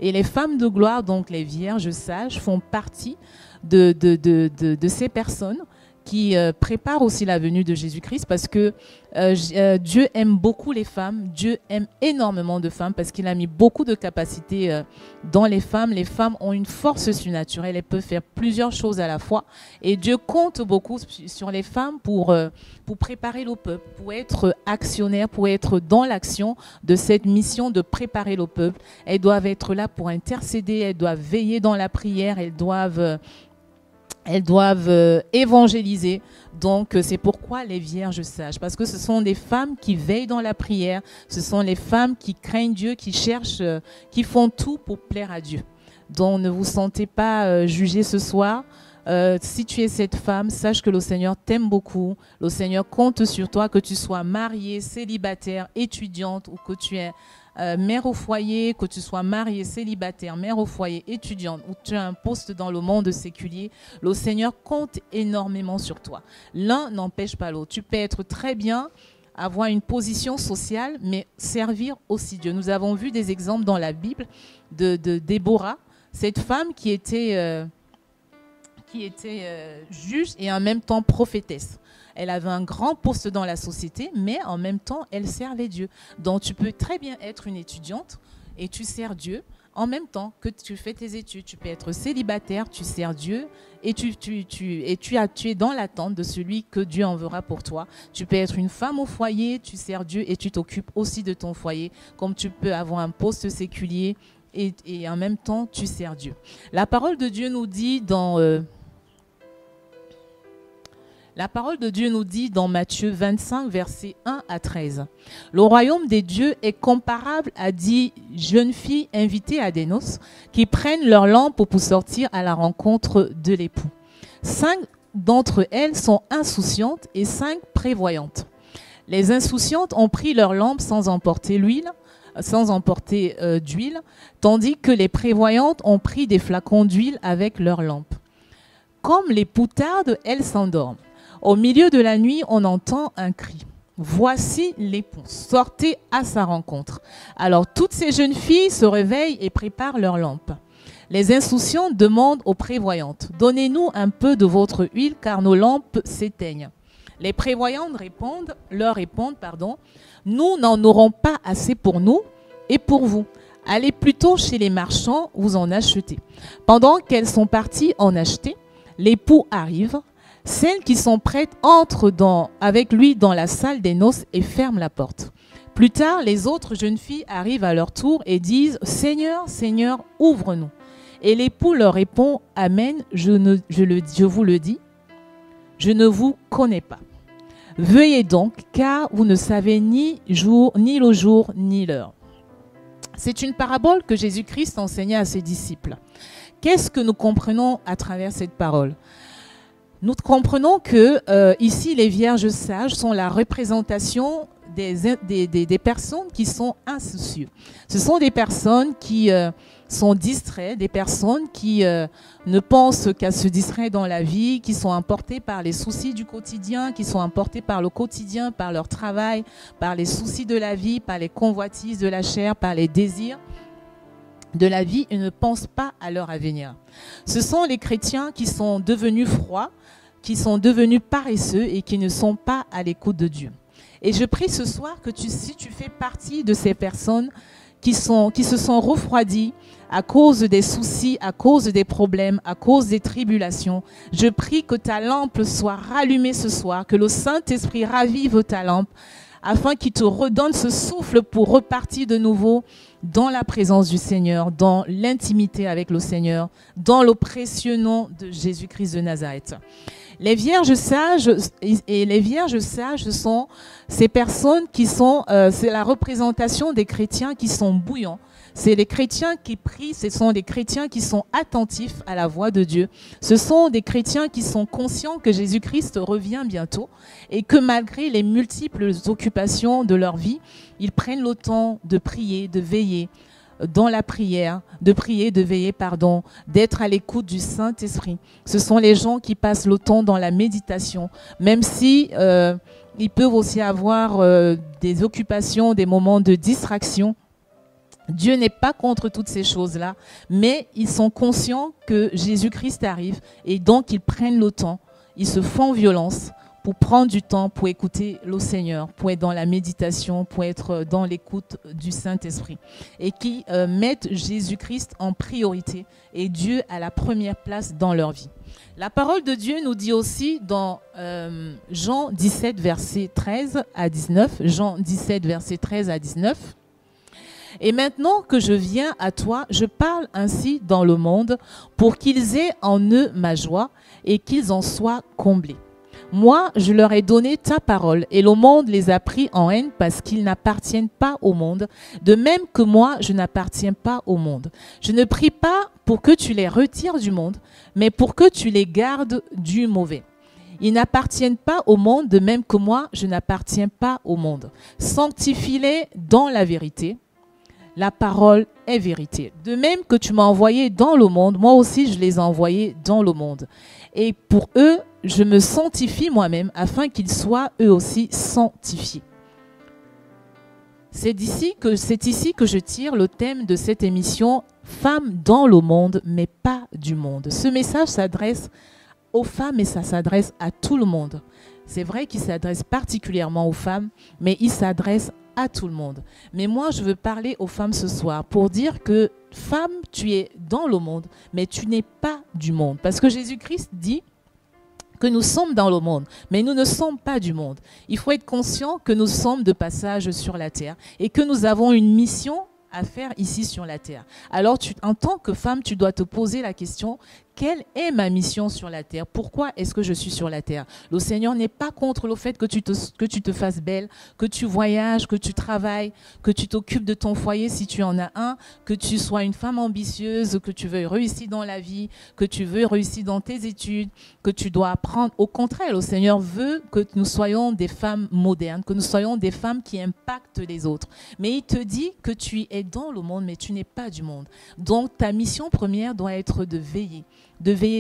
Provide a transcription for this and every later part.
Et les femmes de gloire, donc les vierges sages, font partie de ces personnes qui préparent aussi la venue de Jésus-Christ parce que Dieu aime beaucoup les femmes, Dieu aime énormément de femmes parce qu'il a mis beaucoup de capacités dans les femmes. Les femmes ont une force surnaturelle, elles peuvent faire plusieurs choses à la fois et Dieu compte beaucoup sur les femmes pour préparer le peuple, pour être actionnaire, pour être dans l'action de cette mission de préparer le peuple. Elles doivent être là pour intercéder, elles doivent veiller dans la prière, elles doivent évangéliser. Donc, c'est pourquoi les vierges sages, parce que ce sont des femmes qui veillent dans la prière, ce sont les femmes qui craignent Dieu, qui cherchent, qui font tout pour plaire à Dieu. Donc, ne vous sentez pas jugés ce soir. Si tu es cette femme, sache que le Seigneur t'aime beaucoup. Le Seigneur compte sur toi, que tu sois mariée, célibataire, étudiante ou que tu es mère au foyer, que tu sois mariée, célibataire, mère au foyer, étudiante ou tu as un poste dans le monde séculier, le Seigneur compte énormément sur toi. L'un n'empêche pas l'autre. Tu peux être très bien, avoir une position sociale, mais servir aussi Dieu. Nous avons vu des exemples dans la Bible de Déborah, cette femme qui était juge et en même temps prophétesse. Elle avait un grand poste dans la société, mais en même temps, elle servait Dieu. Donc, tu peux très bien être une étudiante et tu sers Dieu en même temps que tu fais tes études. Tu peux être célibataire, tu sers Dieu et tu es dans l'attente de celui que Dieu enverra pour toi. Tu peux être une femme au foyer, tu sers Dieu et tu t'occupes aussi de ton foyer, comme tu peux avoir un poste séculier et en même temps, tu sers Dieu. La parole de Dieu nous dit dans Matthieu 25, versets 1 à 13. « Le royaume des dieux est comparable à 10 jeunes filles invitées à des noces qui prennent leur lampe pour sortir à la rencontre de l'époux. 5 d'entre elles sont insouciantes et 5 prévoyantes. Les insouciantes ont pris leur lampe sans emporter d'huile, tandis que les prévoyantes ont pris des flacons d'huile avec leur lampe. Comme l'époux tarde, elles s'endorment. Au milieu de la nuit, on entend un cri. Voici l'époux, sortez à sa rencontre. Alors toutes ces jeunes filles se réveillent et préparent leur lampe. Les insouciantes demandent aux prévoyantes, donnez-nous un peu de votre huile car nos lampes s'éteignent. Les prévoyantes leur répondent, nous n'en aurons pas assez pour nous et pour vous. Allez plutôt chez les marchands, vous en achetez. Pendant qu'elles sont parties en acheter, l'époux arrive. Celles qui sont prêtes entrent avec lui dans la salle des noces et ferment la porte. Plus tard, les autres jeunes filles arrivent à leur tour et disent « Seigneur, Seigneur, ouvre-nous ». Et l'époux leur répond « Amen, je vous le dis, je ne vous connais pas. Veuillez donc, car vous ne savez ni le jour ni l'heure. » C'est une parabole que Jésus-Christ enseignait à ses disciples. Qu'est-ce que nous comprenons à travers cette parole ? Nous comprenons que ici, les vierges sages sont la représentation des personnes qui sont insoucieuses. Ce sont des personnes qui sont distraites, des personnes qui ne pensent qu'à se distraire dans la vie, qui sont emportées par les soucis du quotidien, qui sont emportées par le quotidien, par leur travail, par les soucis de la vie, par les convoitises de la chair, par les désirs de la vie et ne pensent pas à leur avenir. Ce sont les chrétiens qui sont devenus froids, qui sont devenus paresseux et qui ne sont pas à l'écoute de Dieu. Et je prie ce soir que si tu fais partie de ces personnes qui se sont refroidies à cause des soucis, à cause des problèmes, à cause des tribulations, je prie que ta lampe soit rallumée ce soir, que le Saint-Esprit ravive ta lampe, afin qu'il te redonne ce souffle pour repartir de nouveau dans la présence du Seigneur, dans l'intimité avec le Seigneur, dans le précieux nom de Jésus-Christ de Nazareth. Les vierges sages sont ces personnes qui sont, c'est la représentation des chrétiens qui sont bouillants. C'est les chrétiens qui prient, ce sont des chrétiens qui sont attentifs à la voix de Dieu. Ce sont des chrétiens qui sont conscients que Jésus-Christ revient bientôt et que malgré les multiples occupations de leur vie, ils prennent le temps de prier, de veiller dans la prière, d'être à l'écoute du Saint-Esprit. Ce sont les gens qui passent le temps dans la méditation, même si ils peuvent aussi avoir des occupations, des moments de distraction. Dieu n'est pas contre toutes ces choses-là, mais ils sont conscients que Jésus-Christ arrive et donc ils prennent le temps, ils se font violence pour prendre du temps pour écouter le Seigneur, pour être dans la méditation, pour être dans l'écoute du Saint-Esprit et qui mettent Jésus-Christ en priorité et Dieu à la première place dans leur vie. La parole de Dieu nous dit aussi dans Jean 17, verset 13 à 19, Jean 17, verset 13 à 19, « Et maintenant que je viens à toi, je parle ainsi dans le monde pour qu'ils aient en eux ma joie et qu'ils en soient comblés. Moi, je leur ai donné ta parole et le monde les a pris en haine parce qu'ils n'appartiennent pas au monde, de même que moi, je n'appartiens pas au monde. Je ne prie pas pour que tu les retires du monde, mais pour que tu les gardes du mauvais. Ils n'appartiennent pas au monde, de même que moi, je n'appartiens pas au monde. Sanctifie-les dans la vérité. La parole est vérité. De même que tu m'as envoyé dans le monde, moi aussi je les ai envoyés dans le monde. Et pour eux, je me sanctifie moi-même afin qu'ils soient eux aussi sanctifiés. » C'est ici que je tire le thème de cette émission, Femmes dans le monde, mais pas du monde. Ce message s'adresse aux femmes et ça s'adresse à tout le monde. C'est vrai qu'il s'adresse particulièrement aux femmes, mais il s'adresse à tout le monde. Mais moi, je veux parler aux femmes ce soir pour dire que, femme, tu es dans le monde, mais tu n'es pas du monde. Parce que Jésus-Christ dit que nous sommes dans le monde, mais nous ne sommes pas du monde. Il faut être conscient que nous sommes de passage sur la terre et que nous avons une mission à faire ici sur la terre. Alors, en tant que femme, tu dois te poser la question, quelle est ma mission sur la terre? Pourquoi est-ce que je suis sur la terre? Le Seigneur n'est pas contre le fait que tu te fasses belle, que tu voyages, que tu travailles, que tu t'occupes de ton foyer si tu en as un, que tu sois une femme ambitieuse, que tu veuilles réussir dans la vie, que tu veux réussir dans tes études, que tu dois apprendre. Au contraire, le Seigneur veut que nous soyons des femmes modernes, que nous soyons des femmes qui impactent les autres. Mais il te dit que tu es dans le monde, mais tu n'es pas du monde. Donc, ta mission première doit être de veiller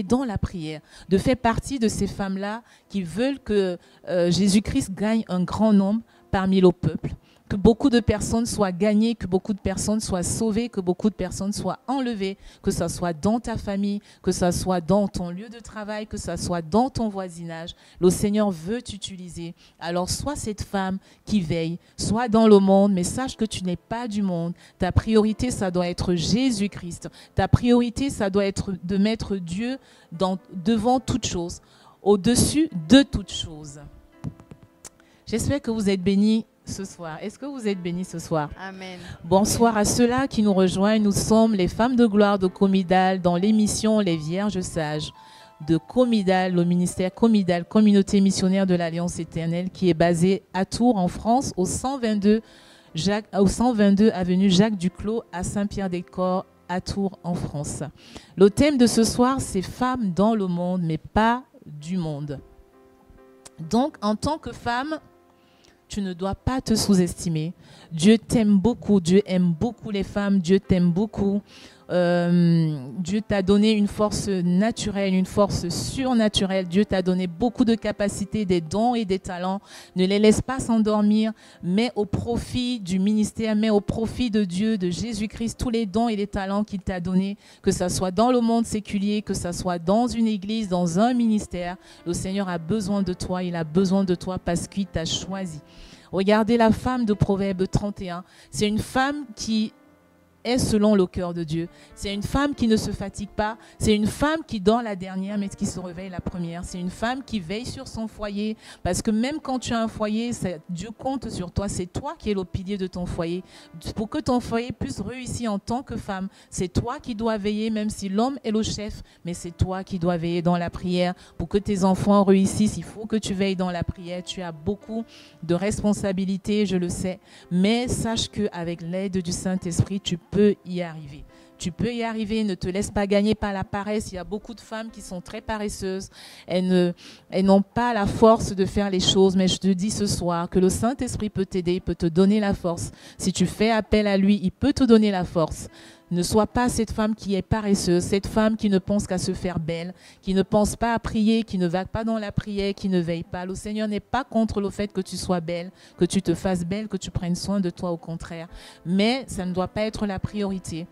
dans la prière, de faire partie de ces femmes-là qui veulent que Jésus-Christ gagne un grand nombre parmi le peuple, que beaucoup de personnes soient gagnées, que beaucoup de personnes soient sauvées, que beaucoup de personnes soient enlevées, que ce soit dans ta famille, que ce soit dans ton lieu de travail, que ce soit dans ton voisinage. Le Seigneur veut t'utiliser. Alors, sois cette femme qui veille, sois dans le monde, mais sache que tu n'es pas du monde. Ta priorité, ça doit être Jésus-Christ. Ta priorité, ça doit être de mettre Dieu devant toute chose, au-dessus de toute chose. J'espère que vous êtes bénis ce soir. Est-ce que vous êtes bénis ce soir? Amen. Bonsoir à ceux-là qui nous rejoignent. Nous sommes les femmes de gloire de Comidal dans l'émission Les Vierges Sages de Comidal, le ministère Comidal, communauté missionnaire de l'Alliance éternelle, qui est basée à Tours en France, au 122 avenue Jacques Duclos à Saint-Pierre-des-Corps à Tours en France. Le thème de ce soir, c'est Femmes dans le monde, mais pas du monde. Donc, en tant que femme, tu ne dois pas te sous-estimer. Dieu t'aime beaucoup, Dieu aime beaucoup les femmes, Dieu t'aime beaucoup. Dieu t'a donné une force naturelle, une force surnaturelle. Dieu t'a donné beaucoup de capacités, des dons et des talents. Ne les laisse pas s'endormir, mais au profit du ministère, mais au profit de Dieu, de Jésus-Christ, tous les dons et les talents qu'il t'a donnés, que ce soit dans le monde séculier, que ce soit dans une église, dans un ministère. Le Seigneur a besoin de toi, il a besoin de toi parce qu'il t'a choisi. Regardez la femme de Proverbe 31. C'est une femme qui est selon le cœur de Dieu. C'est une femme qui ne se fatigue pas. C'est une femme qui dort la dernière, mais qui se réveille la première. C'est une femme qui veille sur son foyer. Parce que même quand tu as un foyer, Dieu compte sur toi. C'est toi qui es le pilier de ton foyer. Pour que ton foyer puisse réussir en tant que femme, c'est toi qui dois veiller, même si l'homme est le chef, mais c'est toi qui dois veiller dans la prière. Pour que tes enfants réussissent, il faut que tu veilles dans la prière. Tu as beaucoup de responsabilités, je le sais. Mais sache qu'avec l'aide du Saint-Esprit, tu peux y arriver. Tu peux y arriver, ne te laisse pas gagner par la paresse. Il y a beaucoup de femmes qui sont très paresseuses. Elles n'ont pas la force de faire les choses, mais je te dis ce soir que le Saint-Esprit peut t'aider, peut te donner la force. Si tu fais appel à lui, il peut te donner la force. Ne sois pas cette femme qui est paresseuse, cette femme qui ne pense qu'à se faire belle, qui ne pense pas à prier, qui ne va pas dans la prière, qui ne veille pas. Le Seigneur n'est pas contre le fait que tu sois belle, que tu te fasses belle, que tu prennes soin de toi, au contraire. Mais ça ne doit pas être la priorité.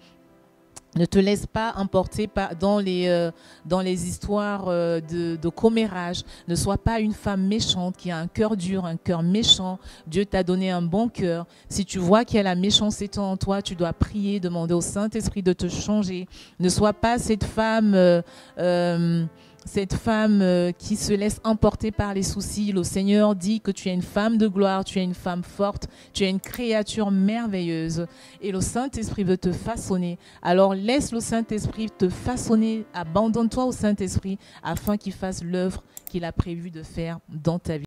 Ne te laisse pas emporter dans les histoires de commérage. Ne sois pas une femme méchante qui a un cœur dur, un cœur méchant. Dieu t'a donné un bon cœur. Si tu vois qu'il y a la méchanceté en toi, tu dois prier, demander au Saint-Esprit de te changer. Ne sois pas cette femme qui se laisse emporter par les soucis. Le Seigneur dit que tu es une femme de gloire, tu es une femme forte, tu es une créature merveilleuse et le Saint-Esprit veut te façonner. Alors laisse le Saint-Esprit te façonner, abandonne-toi au Saint-Esprit afin qu'il fasse l'œuvre qu'il a prévu de faire dans ta vie.